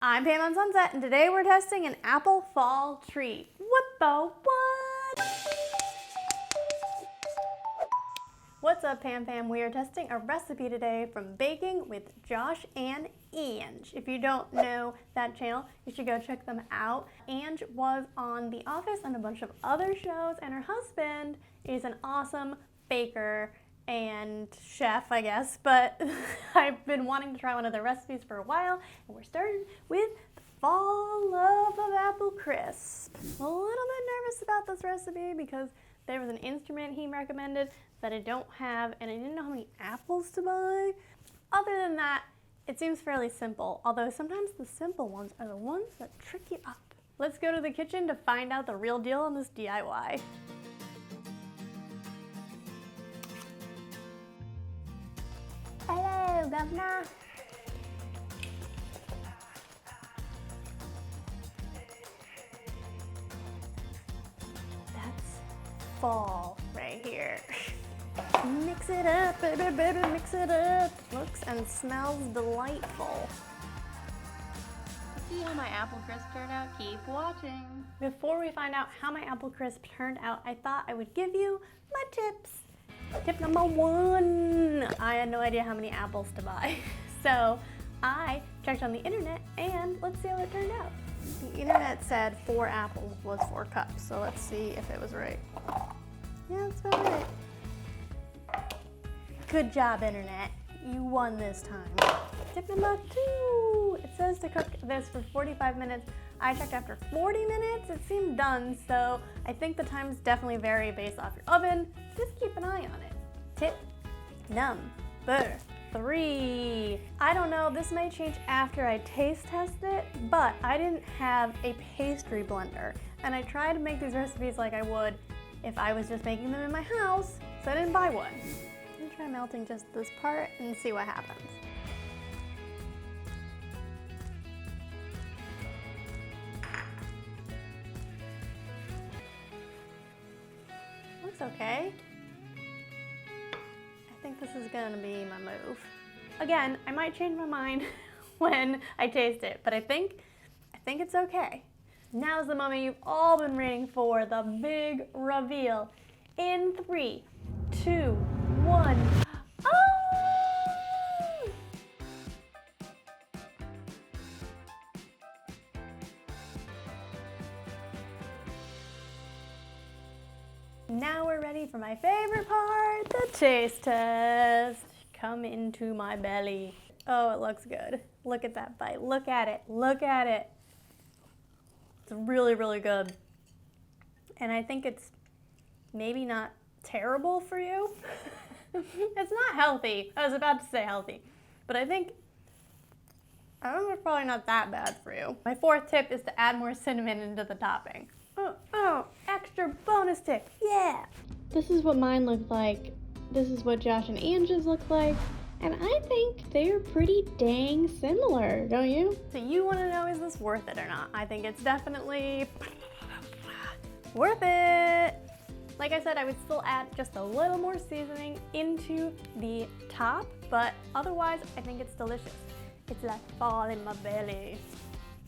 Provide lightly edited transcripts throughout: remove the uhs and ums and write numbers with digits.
I'm PamOnSunset, and today we're testing an apple fall treat. What the what? What's up, Pam Pam? We are testing a recipe today from Baking with Josh and Ange. If you don't know that channel, you should go check them out. Ange was on The Office and a bunch of other shows, and her husband is an awesome baker and chef, I guess, but I've been wanting to try one of their recipes for a while, and we're starting with the fall love of apple crisp. I'm a little bit nervous about this recipe because there was an instrument he recommended that I don't have, and I didn't know how many apples to buy. Other than that, it seems fairly simple, although sometimes the simple ones are the ones that trick you up. Let's go to the kitchen to find out the real deal on this DIY. Hello, Governor. That's fall right here. Mix it up, baby, baby, mix it up. Looks and smells delightful. See how my apple crisp turned out? Keep watching. Before we find out how my apple crisp turned out, I thought I would give you my tips. Tip number one, I had no idea how many apples to buy. So I checked on the internet and let's see how it turned out. The internet said 4 apples was 4 cups, so let's see if it was right. Yeah, that's about right. Good job, internet. You won this time. Tip number 2, it says to cook this for 45 minutes. I checked after 40 minutes, it seemed done, so I think the times definitely vary based off your oven. Just keep an eye on it. Tip number 3. I don't know, this may change after I taste test it, but I didn't have a pastry blender, and I try to make these recipes like I would if I was just making them in my house, so I didn't buy one. I'm gonna try melting just this part and see what happens. Looks okay. I think this is gonna be my move. Again, I might change my mind when I taste it, but I think it's okay. Now's the moment you've all been waiting for, the big reveal. In 3, 2, 1. Oh! Now we're ready for my favorite part, the taste test. Come into my belly. Oh, it looks good. Look at that bite. Look at it. Look at it. It's really, really good. And I think it's maybe not terrible for you. It's not healthy. I was about to say healthy. But I think it's probably not that bad for you. My 4th tip is to add more cinnamon into the topping. Oh, extra bonus tip, yeah! This is what mine looked like. This is what Josh and Ange's look like. And I think they're pretty dang similar, don't you? So you wanna know, is this worth it or not? I think it's definitely worth it. Like I said, I would still add just a little more seasoning into the top, but otherwise, I think it's delicious. It's like fall in my belly.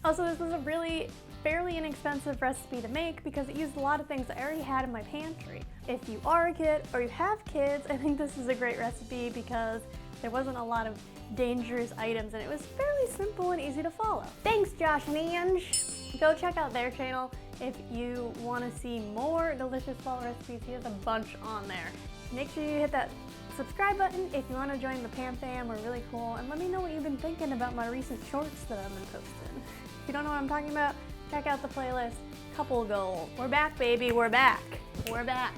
Also, this was a really fairly inexpensive recipe to make because it used a lot of things I already had in my pantry. If you are a kid or you have kids, I think this is a great recipe because there wasn't a lot of dangerous items and it was fairly simple and easy to follow. Thanks, Josh and Ange. Go check out their channel if you want to see more delicious fall recipes. He has a bunch on there. Make sure you hit that subscribe button if you want to join the Pam Fam. We're really cool, and let me know what you've been thinking about my recent shorts that I've been posting. If you don't know what I'm talking about, check out the playlist, Couple Goal. We're back, baby, we're back. We're back.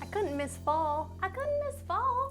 I couldn't miss fall. I couldn't miss fall.